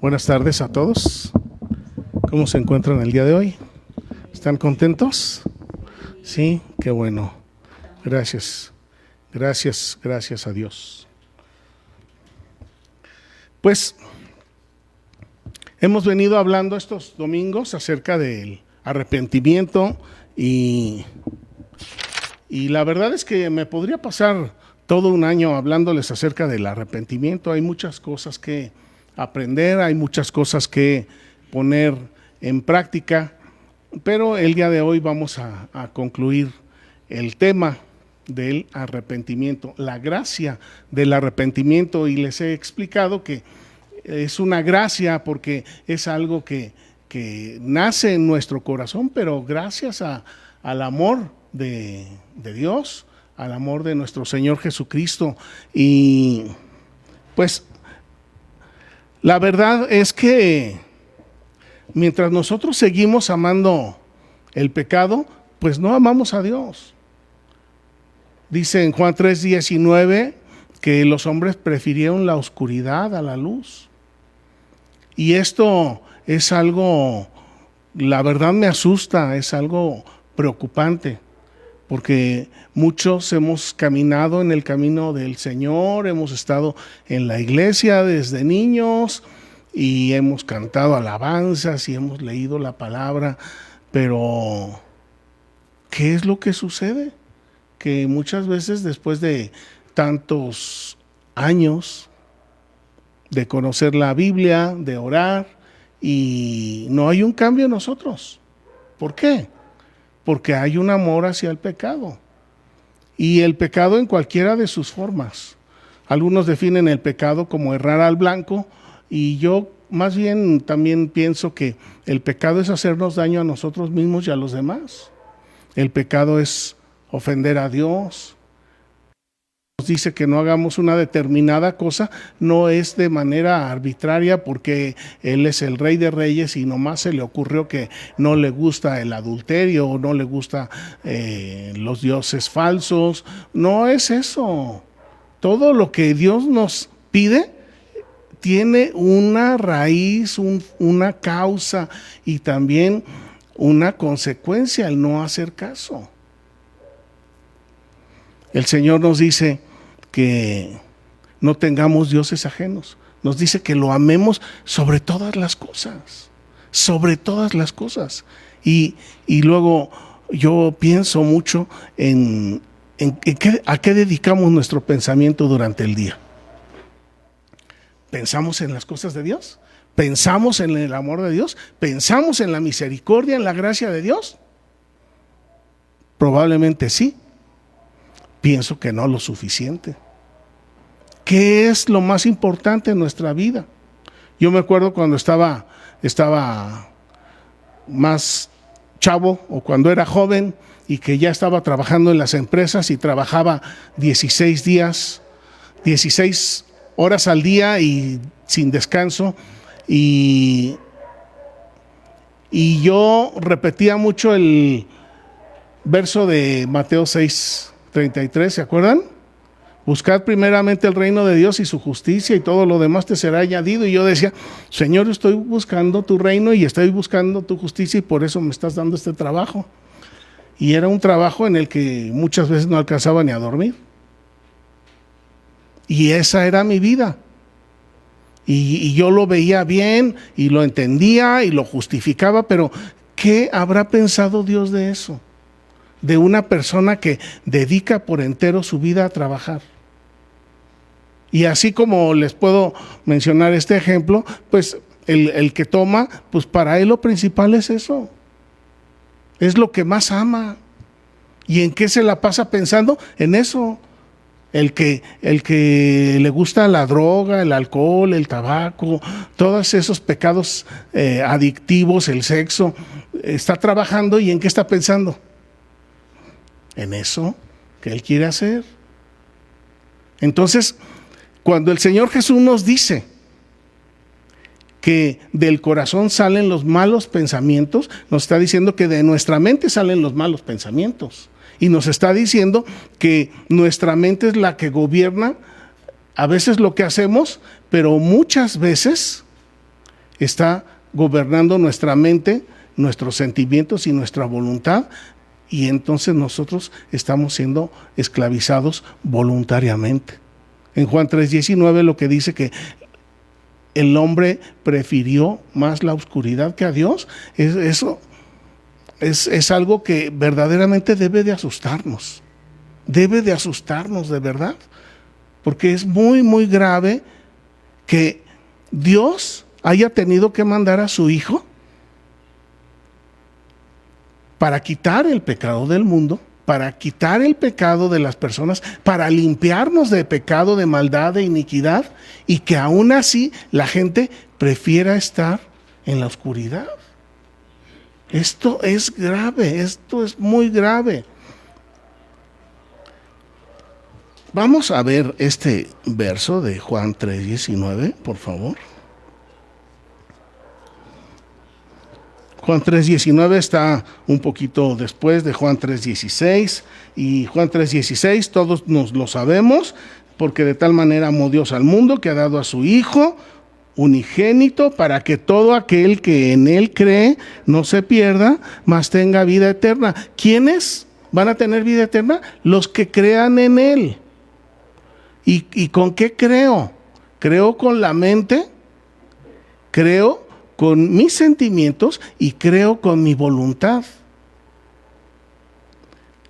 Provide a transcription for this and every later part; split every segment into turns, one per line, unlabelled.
Buenas tardes a todos. ¿Cómo se encuentran el día de hoy? ¿Están contentos? Sí, qué bueno. Gracias. Gracias a Dios. Pues hemos venido hablando estos domingos acerca del arrepentimiento y la verdad es que me podría pasar todo un año hablándoles acerca del arrepentimiento. Hay muchas cosas que aprender, hay muchas cosas que poner en práctica, pero el día de hoy vamos a concluir el tema del arrepentimiento, la gracia del arrepentimiento, y les he explicado que es una gracia porque es algo que nace en nuestro corazón, pero gracias al amor de Dios, al amor de nuestro Señor Jesucristo. Y pues la verdad es que mientras nosotros seguimos amando el pecado, pues no amamos a Dios. Dice en Juan 3:19 que los hombres prefirieron la oscuridad a la luz. Y esto es algo, la verdad me asusta, es algo preocupante, porque muchos hemos caminado en el camino del Señor, hemos estado en la iglesia desde niños y hemos cantado alabanzas y hemos leído la palabra, pero ¿qué es lo que sucede? Que muchas veces después de tantos años de conocer la Biblia, de orar, y no hay un cambio en nosotros. ¿Por qué? Porque hay un amor hacia el pecado, y el pecado en cualquiera de sus formas. Algunos definen el pecado como errar al blanco, y yo más bien también pienso que el pecado es hacernos daño a nosotros mismos y a los demás. El pecado es ofender a Dios. Nos dice que no hagamos una determinada cosa, no es de manera arbitraria porque Él es el Rey de Reyes y nomás se le ocurrió que no le gusta el adulterio o no le gusta los dioses falsos. No es eso. Todo lo que Dios nos pide tiene una raíz, una causa y también una consecuencia al no hacer caso. El Señor nos dice que no tengamos dioses ajenos. Nos dice que lo amemos sobre todas las cosas. Sobre todas las cosas. Y luego yo pienso mucho en a qué dedicamos nuestro pensamiento durante el día. ¿Pensamos en las cosas de Dios? ¿Pensamos en el amor de Dios? ¿Pensamos en la misericordia, en la gracia de Dios? Probablemente sí. Pienso que no lo suficiente. ¿Qué es lo más importante en nuestra vida? Yo me acuerdo cuando estaba más chavo o cuando era joven y que ya estaba trabajando en las empresas y trabajaba 16 horas al día y sin descanso, y yo repetía mucho el verso de Mateo 6:33, ¿se acuerdan? Buscad primeramente el reino de Dios y su justicia y todo lo demás te será añadido. Y yo decía, Señor, estoy buscando tu reino y estoy buscando tu justicia y por eso me estás dando este trabajo. Y era un trabajo en el que muchas veces no alcanzaba ni a dormir. Y esa era mi vida. Y yo lo veía bien y lo entendía y lo justificaba, pero ¿qué habrá pensado Dios de eso? De una persona que dedica por entero su vida a trabajar. Y así como les puedo mencionar este ejemplo, pues el que toma, pues para él lo principal es eso. Es lo que más ama. ¿Y en qué se la pasa pensando? En eso. El que le gusta la droga, el alcohol, el tabaco, todos esos pecados adictivos, el sexo, está trabajando, ¿y en qué está pensando? En eso que él quiere hacer. Entonces, cuando el Señor Jesús nos dice que del corazón salen los malos pensamientos, nos está diciendo que de nuestra mente salen los malos pensamientos. Y nos está diciendo que nuestra mente es la que gobierna a veces lo que hacemos, pero muchas veces está gobernando nuestra mente, nuestros sentimientos y nuestra voluntad, y entonces nosotros estamos siendo esclavizados voluntariamente. En Juan 3:19 lo que dice que el hombre prefirió más la oscuridad que a Dios, eso es algo que verdaderamente debe de asustarnos. Debe de asustarnos de verdad, porque es muy, muy grave que Dios haya tenido que mandar a su Hijo para quitar el pecado del mundo, para quitar el pecado de las personas, para limpiarnos de pecado, de maldad, de iniquidad, y que aún así la gente prefiera estar en la oscuridad. Esto es grave, esto es muy grave. Vamos a ver este verso de Juan 3:19, por favor. Juan 3:19 está un poquito después de Juan 3:16, y Juan 3:16 todos nos lo sabemos, porque de tal manera amó Dios al mundo que ha dado a su Hijo unigénito para que todo aquel que en Él cree no se pierda, mas tenga vida eterna. ¿Quiénes van a tener vida eterna? Los que crean en Él. ¿Y con qué creo? Creo con la mente, creo con mis sentimientos y creo con mi voluntad.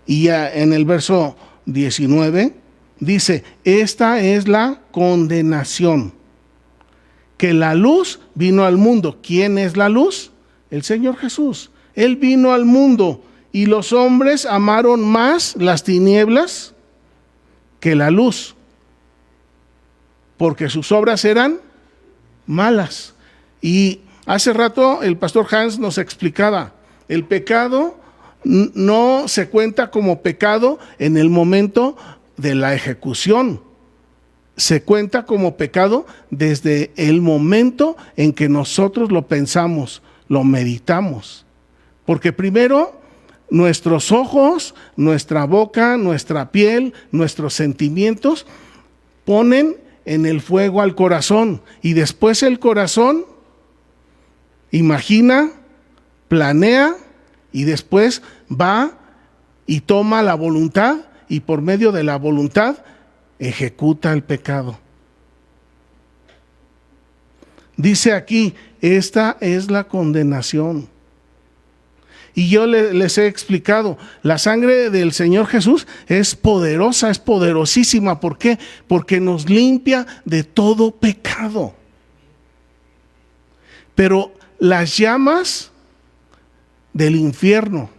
Y ya en el verso 19 dice: esta es la condenación, que la luz vino al mundo. ¿Quién es la luz? El Señor Jesús. Él vino al mundo y los hombres amaron más las tinieblas que la luz, porque sus obras eran malas. Y hace rato el pastor Hans nos explicaba, el pecado no se cuenta como pecado en el momento de la ejecución. Se cuenta como pecado desde el momento en que nosotros lo pensamos, lo meditamos. Porque primero nuestros ojos, nuestra boca, nuestra piel, nuestros sentimientos ponen en el fuego al corazón, y después el corazón imagina, planea, y después va y toma la voluntad, y por medio de la voluntad ejecuta el pecado. Dice aquí, esta es la condenación. Y yo les he explicado, la sangre del Señor Jesús es poderosa, es poderosísima. ¿Por qué? Porque nos limpia de todo pecado. Pero las llamas del infierno,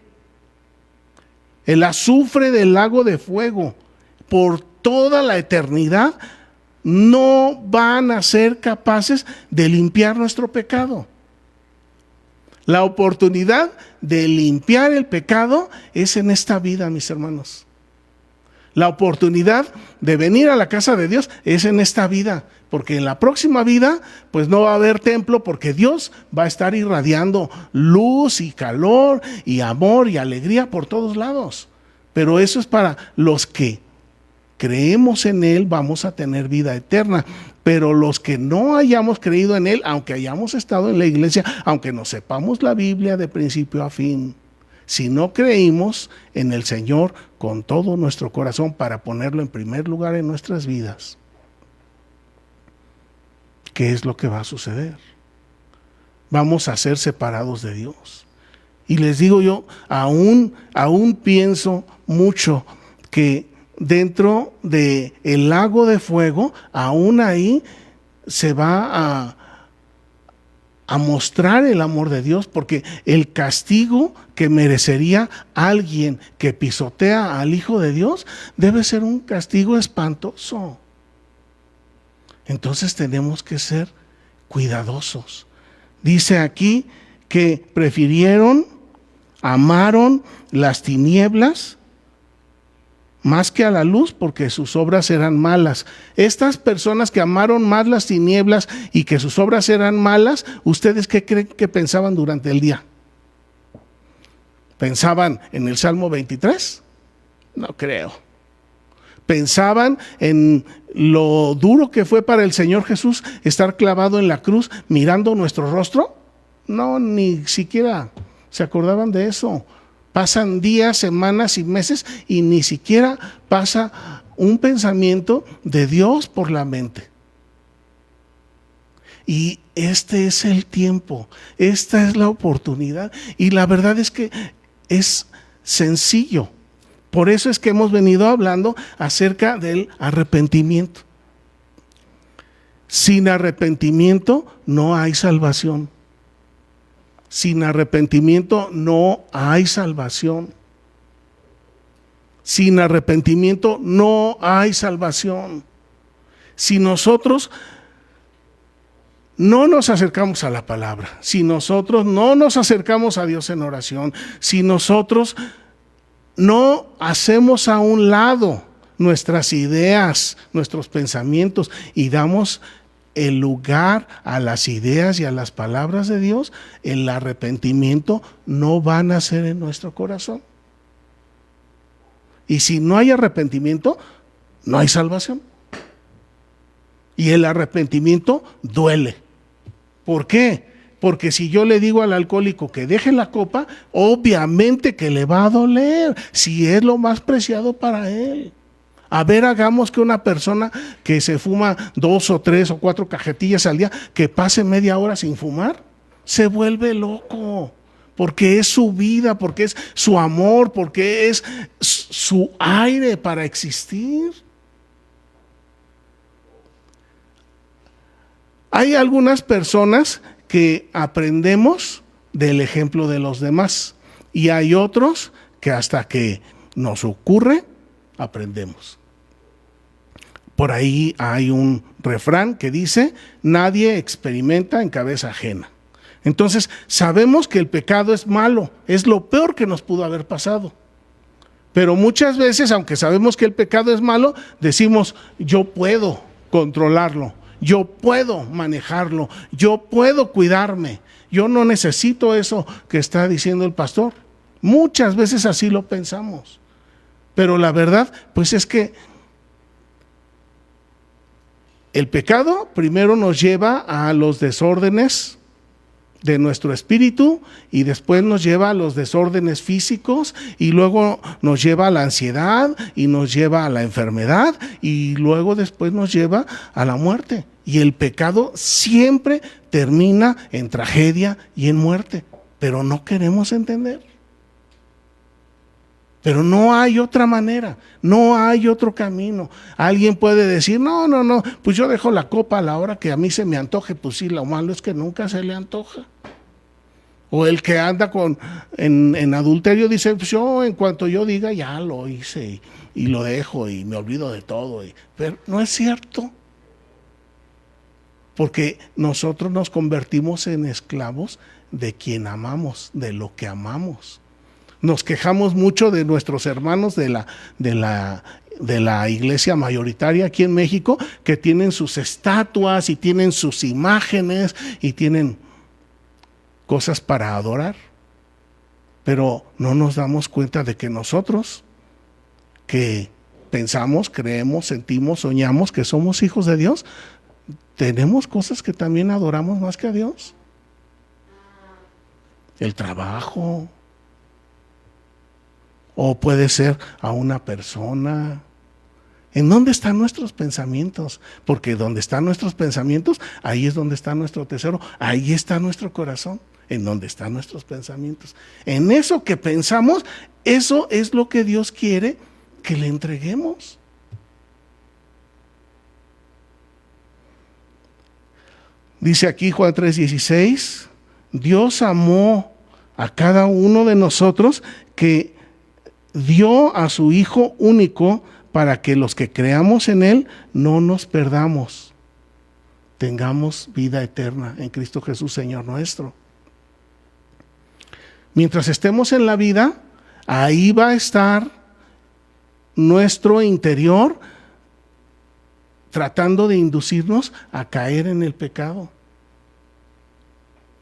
el azufre del lago de fuego, por toda la eternidad, no van a ser capaces de limpiar nuestro pecado. La oportunidad de limpiar el pecado es en esta vida, mis hermanos. La oportunidad de venir a la casa de Dios es en esta vida, porque en la próxima vida pues no va a haber templo, porque Dios va a estar irradiando luz y calor y amor y alegría por todos lados. Pero eso es para los que creemos en Él, vamos a tener vida eterna. Pero los que no hayamos creído en Él, aunque hayamos estado en la iglesia, aunque no sepamos la Biblia de principio a fin, si no creímos en el Señor con todo nuestro corazón para ponerlo en primer lugar en nuestras vidas, ¿qué es lo que va a suceder? Vamos a ser separados de Dios. Y les digo yo, aún pienso mucho que dentro del lago de fuego, aún ahí se va a mostrar el amor de Dios, porque el castigo que merecería alguien que pisotea al Hijo de Dios debe ser un castigo espantoso. Entonces tenemos que ser cuidadosos. Dice aquí que amaron las tinieblas más que a la luz, porque sus obras eran malas. Estas personas que amaron más las tinieblas y que sus obras eran malas, ¿ustedes qué creen que pensaban durante el día? ¿Pensaban en el Salmo 23? No creo. ¿Pensaban en lo duro que fue para el Señor Jesús estar clavado en la cruz mirando nuestro rostro? No, ni siquiera se acordaban de eso. Pasan días, semanas y meses y ni siquiera pasa un pensamiento de Dios por la mente. Y este es el tiempo, esta es la oportunidad. Y la verdad es que es sencillo. Por eso es que hemos venido hablando acerca del arrepentimiento. Sin arrepentimiento no hay salvación. Sin arrepentimiento no hay salvación. Sin arrepentimiento no hay salvación. Si nosotros no nos acercamos a la palabra, si nosotros no nos acercamos a Dios en oración, si nosotros no hacemos a un lado nuestras ideas, nuestros pensamientos y damos el lugar a las ideas y a las palabras de Dios, el arrepentimiento no va a nacer en nuestro corazón. Y si no hay arrepentimiento, no hay salvación. Y el arrepentimiento duele. ¿Por qué? Porque si yo le digo al alcohólico que deje la copa, obviamente que le va a doler, si es lo más preciado para él. A ver, hagamos que una persona que se fuma 2 o 3 o 4 cajetillas al día, que pase media hora sin fumar, se vuelve loco. Porque es su vida, porque es su amor, porque es su aire para existir. Hay algunas personas que aprendemos del ejemplo de los demás y hay otros que hasta que nos ocurre, aprendemos. Por ahí hay un refrán que dice, nadie experimenta en cabeza ajena. Entonces, sabemos que el pecado es malo, es lo peor que nos pudo haber pasado. Pero muchas veces, aunque sabemos que el pecado es malo, decimos, yo puedo controlarlo, yo puedo manejarlo, yo puedo cuidarme, yo no necesito eso que está diciendo el pastor. Muchas veces así lo pensamos. Pero la verdad, pues es que el pecado primero nos lleva a los desórdenes de nuestro espíritu y después nos lleva a los desórdenes físicos y luego nos lleva a la ansiedad y nos lleva a la enfermedad y luego después nos lleva a la muerte. Y el pecado siempre termina en tragedia y en muerte, pero no queremos entender. Pero no hay otra manera, no hay otro camino. Alguien puede decir, no, pues yo dejo la copa a la hora que a mí se me antoje. Pues sí, lo malo es que nunca se le antoja. O el que anda en adulterio dice, pues yo en cuanto yo diga ya lo hice y lo dejo y me olvido de todo. Pero no es cierto. Porque nosotros nos convertimos en esclavos de quien amamos, de lo que amamos. Nos quejamos mucho de nuestros hermanos de la iglesia mayoritaria aquí en México, que tienen sus estatuas y tienen sus imágenes y tienen cosas para adorar. Pero no nos damos cuenta de que nosotros, que pensamos, creemos, sentimos, soñamos que somos hijos de Dios, tenemos cosas que también adoramos más que a Dios. El trabajo. O puede ser a una persona. ¿En dónde están nuestros pensamientos? Porque donde están nuestros pensamientos, ahí es donde está nuestro tesoro, ahí está nuestro corazón, en donde están nuestros pensamientos. En eso que pensamos, eso es lo que Dios quiere que le entreguemos. Dice aquí Juan 3:16, Dios amó a cada uno de nosotros que dio a su Hijo único para que los que creamos en Él no nos perdamos, tengamos vida eterna en Cristo Jesús, Señor nuestro. Mientras estemos en la vida, ahí va a estar nuestro interior tratando de inducirnos a caer en el pecado.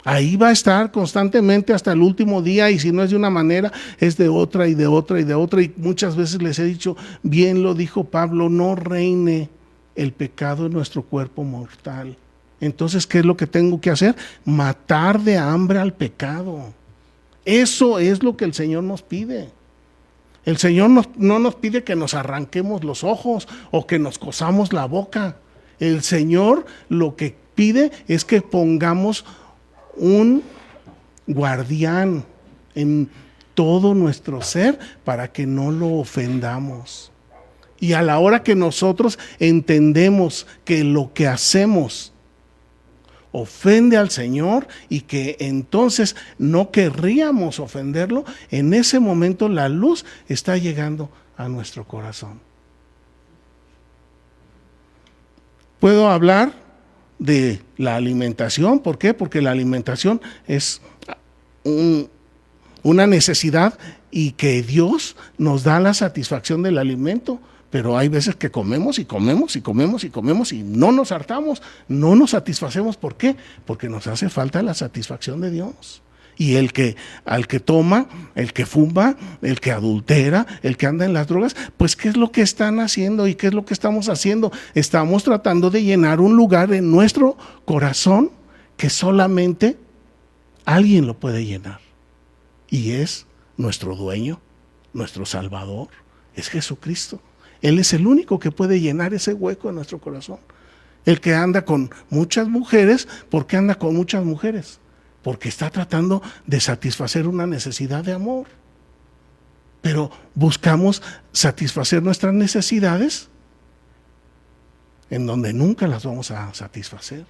Ahí va a estar constantemente hasta el último día, y si no es de una manera, es de otra y de otra y de otra. Y muchas veces les he dicho, bien lo dijo Pablo, no reine el pecado en nuestro cuerpo mortal. Entonces, ¿qué es lo que tengo que hacer? Matar de hambre al pecado. Eso es lo que el Señor nos pide. El Señor no nos pide que nos arranquemos los ojos o que nos cosamos la boca. El Señor lo que pide es que pongamos un guardián en todo nuestro ser para que no lo ofendamos. Y a la hora que nosotros entendemos que lo que hacemos ofende al Señor y que entonces no querríamos ofenderlo, en ese momento la luz está llegando a nuestro corazón. Puedo hablar de la alimentación. ¿Por qué? Porque la alimentación es una necesidad y que Dios nos da la satisfacción del alimento. Pero hay veces que comemos y comemos y comemos y comemos y no nos hartamos, no nos satisfacemos. ¿Por qué? Porque nos hace falta la satisfacción de Dios. Y al que toma, el que fuma, el que adultera, el que anda en las drogas, pues ¿qué es lo que están haciendo y qué es lo que estamos haciendo? Estamos tratando de llenar un lugar en nuestro corazón que solamente alguien lo puede llenar. Y es nuestro dueño, nuestro Salvador, es Jesucristo. Él es el único que puede llenar ese hueco en nuestro corazón. El que anda con muchas mujeres, ¿por qué anda con muchas mujeres? Porque está tratando de satisfacer una necesidad de amor. Pero buscamos satisfacer nuestras necesidades en donde nunca las vamos a satisfacer.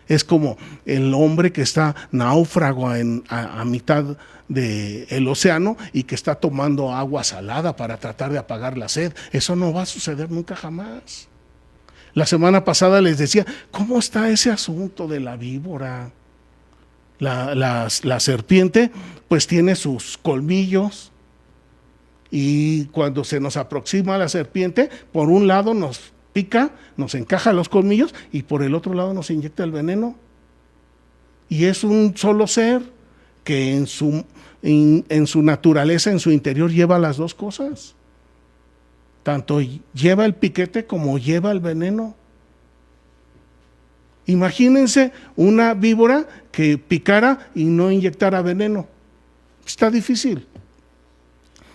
Es como el hombre que está náufrago a mitad del océano y que está tomando agua salada para tratar de apagar la sed. Eso no va a suceder nunca jamás. La semana pasada les decía, ¿cómo está ese asunto de la víbora? La serpiente pues tiene sus colmillos y cuando se nos aproxima la serpiente, por un lado nos pica, nos encaja los colmillos y por el otro lado nos inyecta el veneno. Y es un solo ser que en su naturaleza, en su interior, lleva las dos cosas. Tanto lleva el piquete como lleva el veneno. Imagínense una víbora que picara y no inyectara veneno. Está difícil.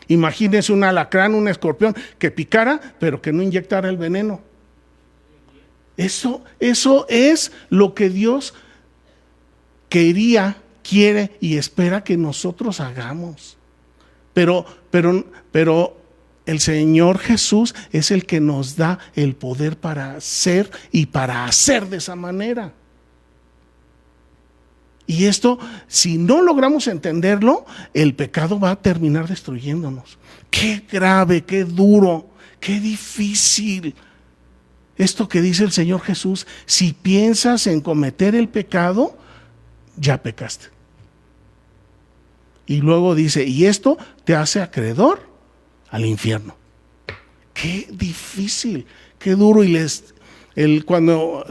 Imagínense un alacrán, un escorpión que picara, pero que no inyectara el veneno. Eso es lo que Dios quería, quiere y espera que nosotros hagamos. Pero el Señor Jesús es el que nos da el poder para ser y para hacer de esa manera. Y esto, si no logramos entenderlo, el pecado va a terminar destruyéndonos. Qué grave, qué duro, qué difícil. Esto que dice el Señor Jesús, si piensas en cometer el pecado, ya pecaste. Y luego dice, y esto te hace acreedor al infierno. Qué difícil, qué duro. Y cuando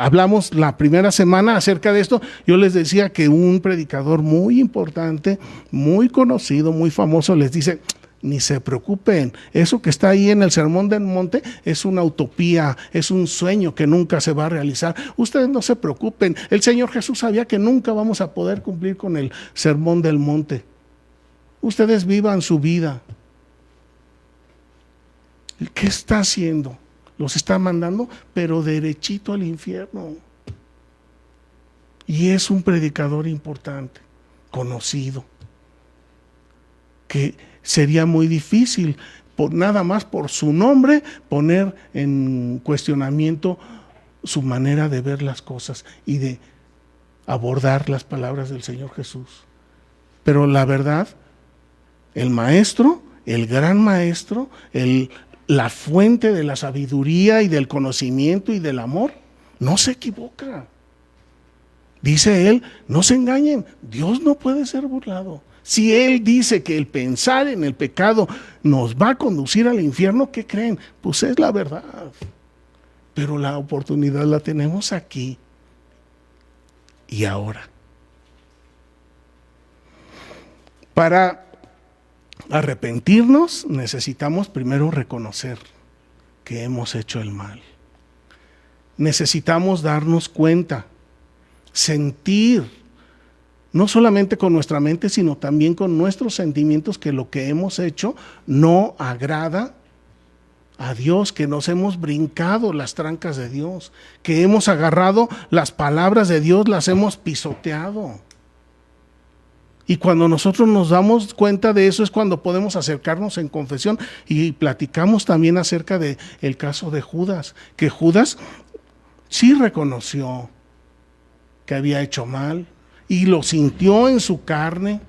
hablamos la primera semana acerca de esto, yo les decía que un predicador muy importante, muy conocido, muy famoso, les dice, ni se preocupen, eso que está ahí en el Sermón del Monte es una utopía, es un sueño que nunca se va a realizar. Ustedes no se preocupen, el Señor Jesús sabía que nunca vamos a poder cumplir con el Sermón del Monte. Ustedes vivan su vida. ¿Qué está haciendo? Los está mandando, pero derechito al infierno. Y es un predicador importante, conocido, que sería muy difícil, nada más por su nombre, poner en cuestionamiento su manera de ver las cosas y de abordar las palabras del Señor Jesús. Pero la verdad, el maestro, el gran maestro, la fuente de la sabiduría y del conocimiento y del amor, no se equivoca. Dice él, no se engañen, Dios no puede ser burlado. Si Él dice que el pensar en el pecado nos va a conducir al infierno, ¿qué creen? Pues es la verdad. Pero la oportunidad la tenemos aquí. y ahora. Para arrepentirnos necesitamos primero reconocer que hemos hecho el mal. Necesitamos darnos cuenta, sentir, no solamente con nuestra mente, sino también con nuestros sentimientos, que lo que hemos hecho no agrada a Dios, que nos hemos brincado las trancas de Dios, que hemos agarrado las palabras de Dios, las hemos pisoteado. Y cuando nosotros nos damos cuenta de eso es cuando podemos acercarnos en confesión, y platicamos también acerca de el caso de Judas, que Judas sí reconoció que había hecho mal y lo sintió en su carne,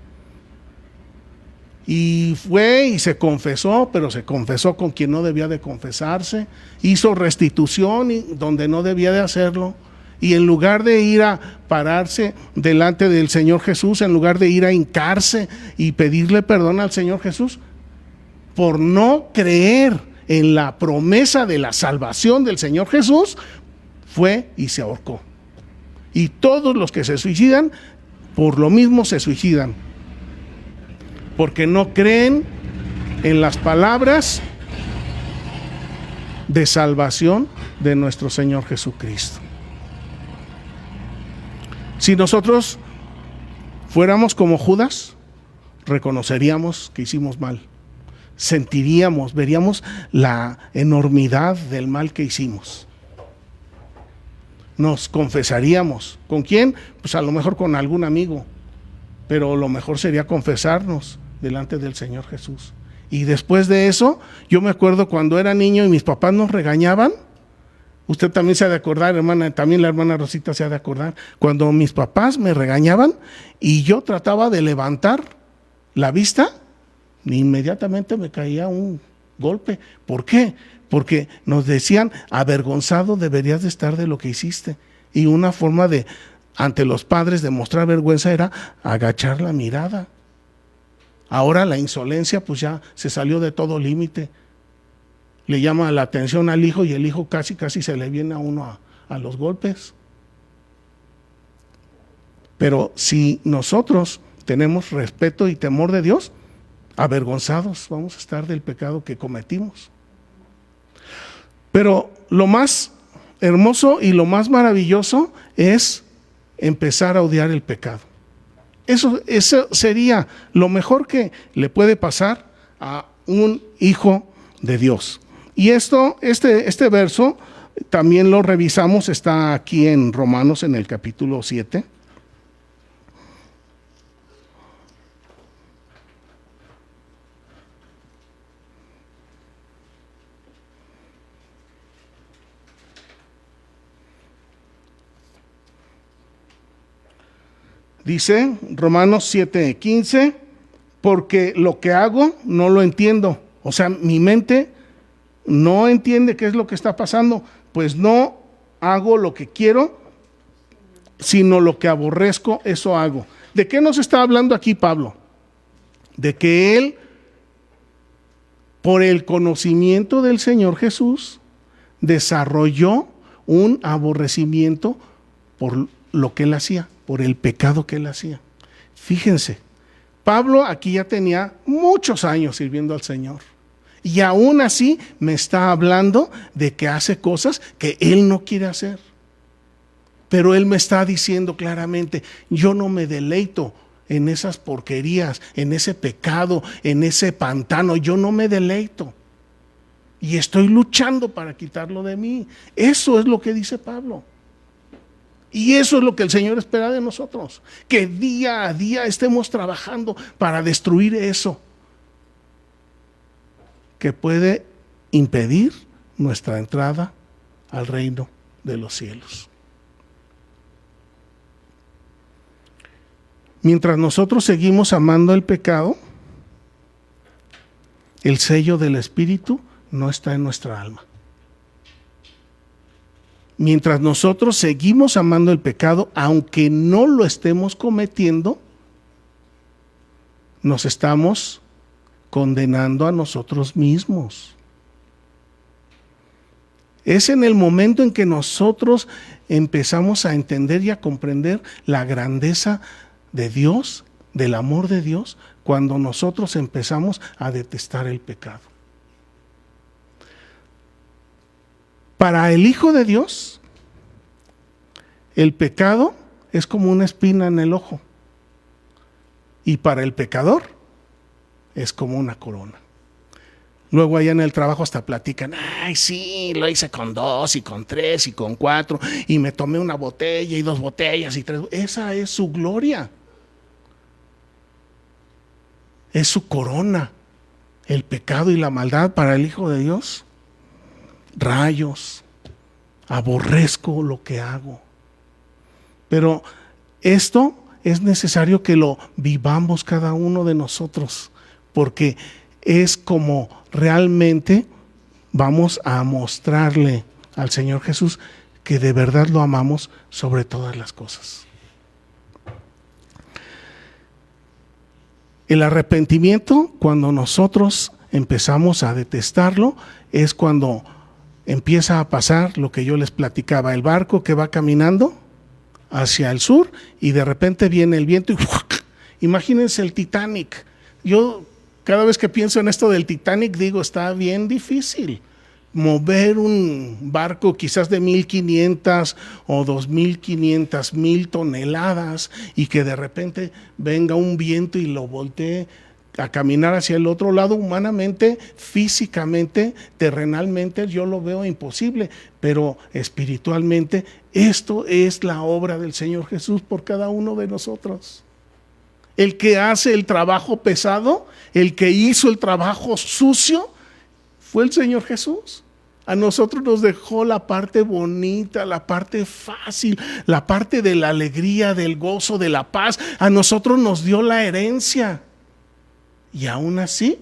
y fue y se confesó, pero se confesó con quien no debía de confesarse, hizo restitución donde no debía de hacerlo, y en lugar de ir a pararse delante del Señor Jesús, en lugar de ir a hincarse y pedirle perdón al Señor Jesús, por no creer en la promesa de la salvación del Señor Jesús, fue y se ahorcó. Y todos los que se suicidan, por lo mismo se suicidan, porque no creen en las palabras de salvación de nuestro Señor Jesucristo. Si nosotros fuéramos como Judas, reconoceríamos que hicimos mal, sentiríamos, veríamos la enormidad del mal que hicimos. Nos confesaríamos. ¿Con quién? Pues a lo mejor con algún amigo, pero lo mejor sería confesarnos delante del Señor Jesús. Y después de eso, yo me acuerdo cuando era niño y mis papás nos regañaban. Usted también se ha de acordar, hermana, también la hermana Rosita se ha de acordar, cuando mis papás me regañaban y yo trataba de levantar la vista, inmediatamente me caía un golpe. ¿Por qué? Porque nos decían, avergonzado deberías de estar de lo que hiciste. Y una forma de, ante los padres, de mostrar vergüenza era agachar la mirada. Ahora la insolencia pues ya se salió de todo límite. Le llama la atención al hijo y el hijo casi se le viene a uno a los golpes. Pero si nosotros tenemos respeto y temor de Dios, avergonzados vamos a estar del pecado que cometimos. Pero lo más hermoso y lo más maravilloso es empezar a odiar el pecado. Eso sería lo mejor que le puede pasar a un hijo de Dios. Y este verso también lo revisamos, está aquí en Romanos en el capítulo 7. Dice Romanos 7:15, porque lo que hago no lo entiendo. O sea, mi mente no entiende qué es lo que está pasando, pues no hago lo que quiero, sino lo que aborrezco, eso hago. ¿De qué nos está hablando aquí Pablo? De que él, por el conocimiento del Señor Jesús, desarrolló un aborrecimiento por lo que él hacía, por el pecado que él hacía. Fíjense, Pablo aquí ya tenía muchos años sirviendo al Señor. Y aún así me está hablando de que hace cosas que él no quiere hacer. Pero él me está diciendo claramente, yo no me deleito en esas porquerías, en ese pecado, en ese pantano, yo no me deleito. Y estoy luchando para quitarlo de mí. Eso es lo que dice Pablo. Y eso es lo que el Señor espera de nosotros, que día a día estemos trabajando para destruir eso que puede impedir nuestra entrada al reino de los cielos. Mientras nosotros seguimos amando el pecado, el sello del Espíritu no está en nuestra alma. Mientras nosotros seguimos amando el pecado, aunque no lo estemos cometiendo, nos estamos condenando a nosotros mismos. Es en el momento en que nosotros empezamos a entender y a comprender la grandeza de Dios, del amor de Dios, cuando nosotros empezamos a detestar el pecado. Para el Hijo de Dios, el pecado es como una espina en el ojo. Y para el pecador es como una corona. Luego allá en el trabajo hasta platican, ay sí, lo hice con 2 y con 3 y con 4 y me tomé una botella y 2 botellas y 3. Esa es su gloria. Es su corona. El pecado y la maldad para el Hijo de Dios. Rayos, aborrezco lo que hago. Pero esto es necesario que lo vivamos cada uno de nosotros, porque es como realmente vamos a mostrarle al Señor Jesús que de verdad lo amamos sobre todas las cosas. El arrepentimiento, cuando nosotros empezamos a detestarlo, es cuando empieza a pasar lo que yo les platicaba, el barco que va caminando hacia el sur y de repente viene el viento y ¡fuac! Imagínense el Titanic. Yo cada vez que pienso en esto del Titanic digo, está bien difícil mover un barco quizás de 1,500 o 2,500, 1,000 toneladas y que de repente venga un viento y lo voltee a caminar hacia el otro lado. Humanamente, físicamente, terrenalmente yo lo veo imposible, pero espiritualmente esto es la obra del Señor Jesús por cada uno de nosotros. El que hace el trabajo pesado, el que hizo el trabajo sucio, fue el Señor Jesús. A nosotros nos dejó la parte bonita, la parte fácil, la parte de la alegría, del gozo, de la paz. A nosotros nos dio la herencia. Y aún así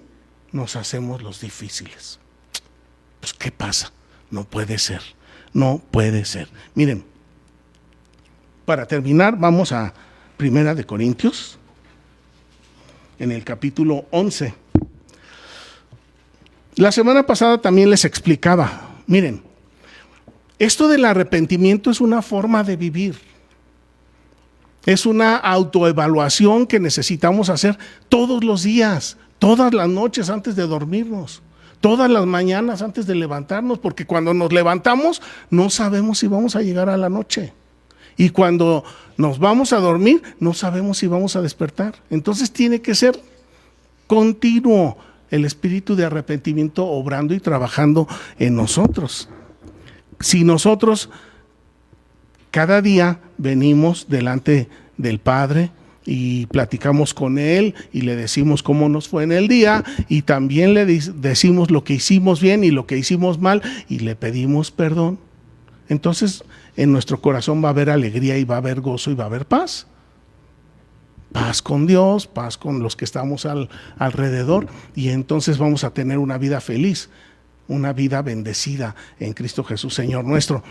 nos hacemos los difíciles. Pues ¿qué pasa? No puede ser, no puede ser. Miren, para terminar vamos a 1 de Corintios, en el capítulo 11. La semana pasada también les explicaba, miren, esto del arrepentimiento es una forma de vivir. Es una autoevaluación que necesitamos hacer todos los días, todas las noches antes de dormirnos, todas las mañanas antes de levantarnos, porque cuando nos levantamos no sabemos si vamos a llegar a la noche. Y cuando nos vamos a dormir no sabemos si vamos a despertar. Entonces tiene que ser continuo el espíritu de arrepentimiento obrando y trabajando en nosotros. Si nosotros cada día venimos delante del Padre y platicamos con Él y le decimos cómo nos fue en el día y también le decimos lo que hicimos bien y lo que hicimos mal y le pedimos perdón, entonces en nuestro corazón va a haber alegría y va a haber gozo y va a haber paz. Paz con Dios, paz con los que estamos alrededor, y entonces vamos a tener una vida feliz, una vida bendecida en Cristo Jesús, Señor nuestro.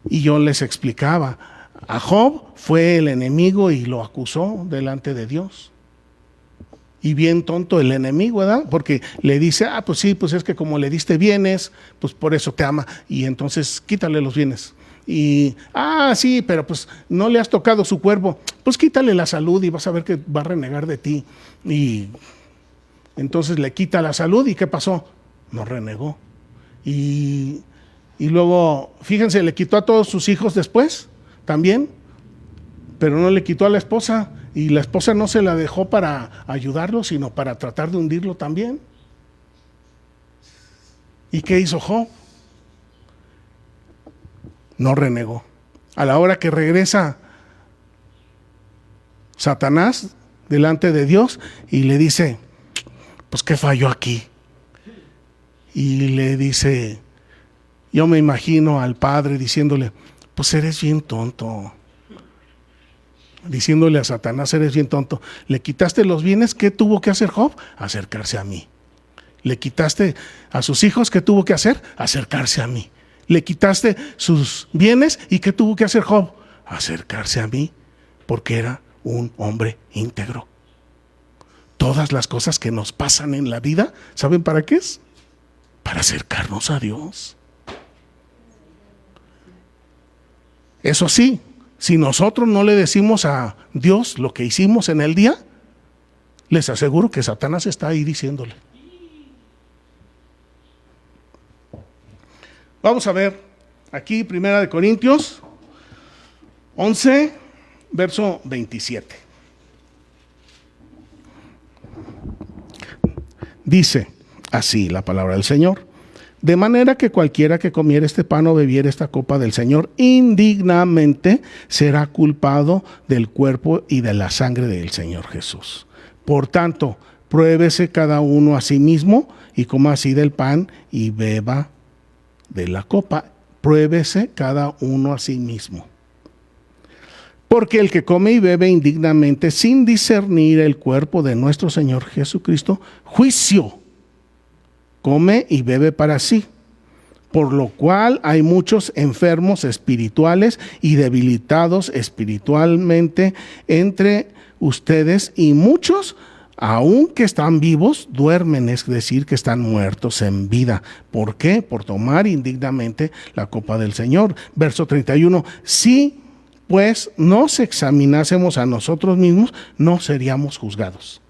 Y yo les explicaba, a Job fue el enemigo y lo acusó delante de Dios. Y bien tonto el enemigo, ¿verdad? Porque le dice, pues sí, pues es que como le diste bienes, pues por eso te ama, y entonces quítale los bienes. Y, sí, pero pues no le has tocado su cuerpo, pues quítale la salud y vas a ver que va a renegar de ti. Y entonces le quita la salud y ¿qué pasó? No renegó. Y luego, fíjense, le quitó a todos sus hijos después, también, pero no le quitó a la esposa, y la esposa no se la dejó para ayudarlo, sino para tratar de hundirlo también. ¿Y qué hizo Job? No renegó. A la hora que regresa Satanás delante de Dios y le dice, pues ¿qué falló aquí? Y le dice, yo me imagino al padre diciéndole, pues eres bien tonto. Diciéndole a Satanás, eres bien tonto. Le quitaste los bienes, ¿qué tuvo que hacer Job? Acercarse a mí. Le quitaste a sus hijos, ¿qué tuvo que hacer? Acercarse a mí. Le quitaste sus bienes y ¿qué tuvo que hacer Job? Acercarse a mí, porque era un hombre íntegro. Todas las cosas que nos pasan en la vida, ¿saben para qué es? Para acercarnos a Dios. Eso sí, si nosotros no le decimos a Dios lo que hicimos en el día, les aseguro que Satanás está ahí diciéndole. Vamos a ver aquí 1 Corintios 11, verso 27. Dice así la palabra del Señor: de manera que cualquiera que comiera este pan o bebiera esta copa del Señor indignamente será culpado del cuerpo y de la sangre del Señor Jesús. Por tanto, pruébese cada uno a sí mismo y coma así del pan y beba de la copa. Pruébese cada uno a sí mismo. Porque el que come y bebe indignamente sin discernir el cuerpo de nuestro Señor Jesucristo, juicio come y bebe para sí. Por lo cual hay muchos enfermos espirituales y debilitados espiritualmente entre ustedes, y muchos, aunque están vivos, duermen, es decir, que están muertos en vida. ¿Por qué? Por tomar indignamente la copa del Señor. Verso 31, si pues nos examinásemos a nosotros mismos, no seríamos juzgados.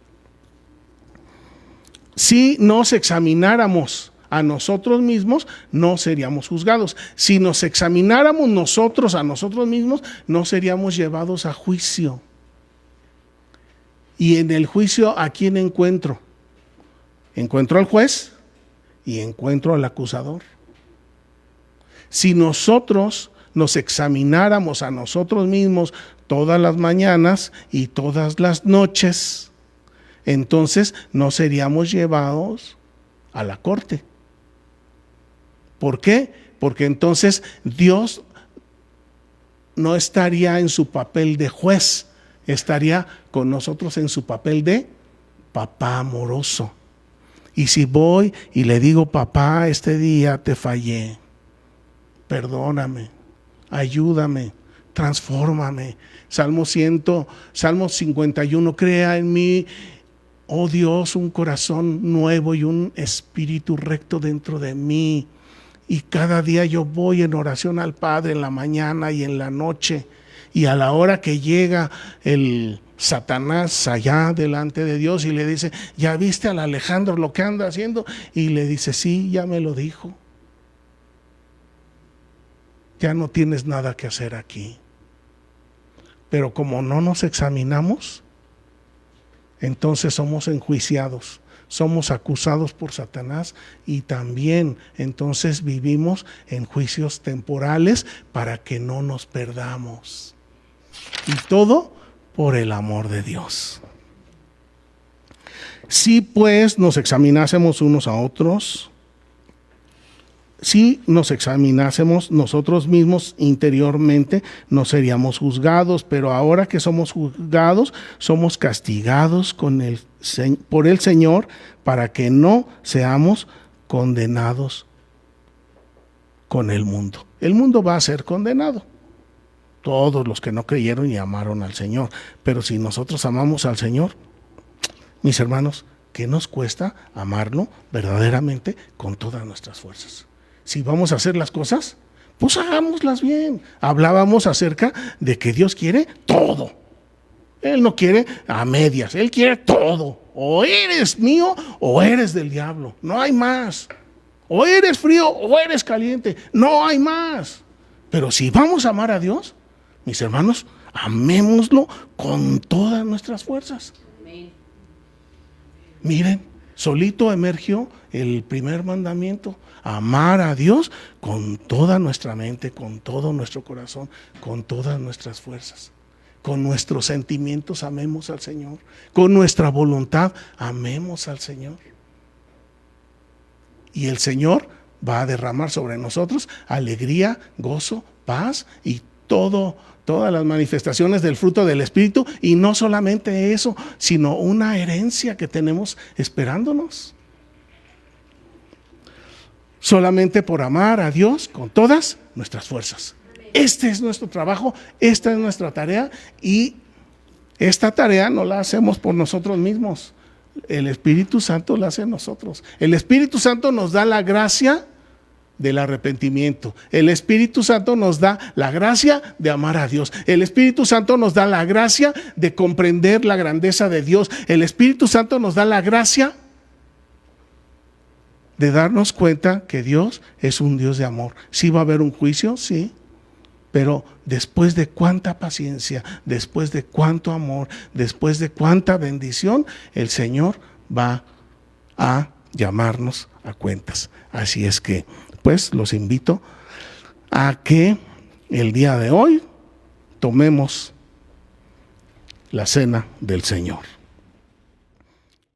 Si nos examináramos a nosotros mismos, no seríamos juzgados. Si nos examináramos nosotros a nosotros mismos, no seríamos llevados a juicio. Y en el juicio, ¿a quién encuentro? Encuentro al juez y encuentro al acusador. Si nosotros nos examináramos a nosotros mismos todas las mañanas y todas las noches, entonces no seríamos llevados a la corte. ¿Por qué? Porque entonces Dios no estaría en su papel de juez, estaría con nosotros en su papel de papá amoroso. Y si voy y le digo: papá, este día te fallé, perdóname, ayúdame, transfórmame. Salmo 51, crea en mí, oh Dios, un corazón nuevo y un espíritu recto dentro de mí. Y cada día yo voy en oración al Padre en la mañana y en la noche. Y a la hora que llega el Satanás allá delante de Dios y le dice: ¿ya viste al Alejandro lo que anda haciendo? Y le dice: sí, ya me lo dijo. Ya no tienes nada que hacer aquí. Pero como no nos examinamos, entonces somos enjuiciados, somos acusados por Satanás, y también entonces vivimos en juicios temporales para que no nos perdamos. Y todo por el amor de Dios. Si pues nos examinásemos unos a otros, si nos examinásemos nosotros mismos interiormente, no seríamos juzgados, pero ahora que somos juzgados, somos castigados por el Señor, para que no seamos condenados con el mundo. El mundo va a ser condenado, todos los que no creyeron y amaron al Señor. Pero si nosotros amamos al Señor, mis hermanos, ¿qué nos cuesta amarlo verdaderamente con todas nuestras fuerzas? Si vamos a hacer las cosas, pues hagámoslas bien. Hablábamos acerca de que Dios quiere todo. Él no quiere a medias, Él quiere todo. O eres mío o eres del diablo, no hay más. O eres frío o eres caliente, no hay más. Pero si vamos a amar a Dios, mis hermanos, amémoslo con todas nuestras fuerzas. Miren, solito emergió el primer mandamiento: amar a Dios con toda nuestra mente, con todo nuestro corazón, con todas nuestras fuerzas. Con nuestros sentimientos amemos al Señor, con nuestra voluntad amemos al Señor. Y el Señor va a derramar sobre nosotros alegría, gozo, paz y todas las manifestaciones del fruto del Espíritu. Y no solamente eso, sino una herencia que tenemos esperándonos. Solamente por amar a Dios con todas nuestras fuerzas. Este es nuestro trabajo, esta es nuestra tarea, y esta tarea no la hacemos por nosotros mismos. El Espíritu Santo la hace en nosotros. El Espíritu Santo nos da la gracia del arrepentimiento. El Espíritu Santo nos da la gracia de amar a Dios. El Espíritu Santo nos da la gracia de comprender la grandeza de Dios. El Espíritu Santo nos da la gracia de darnos cuenta que Dios es un Dios de amor. Sí va a haber un juicio, sí, pero después de cuánta paciencia, después de cuánto amor, después de cuánta bendición, el Señor va a llamarnos a cuentas. Así es que, pues, los invito a que el día de hoy tomemos la cena del Señor.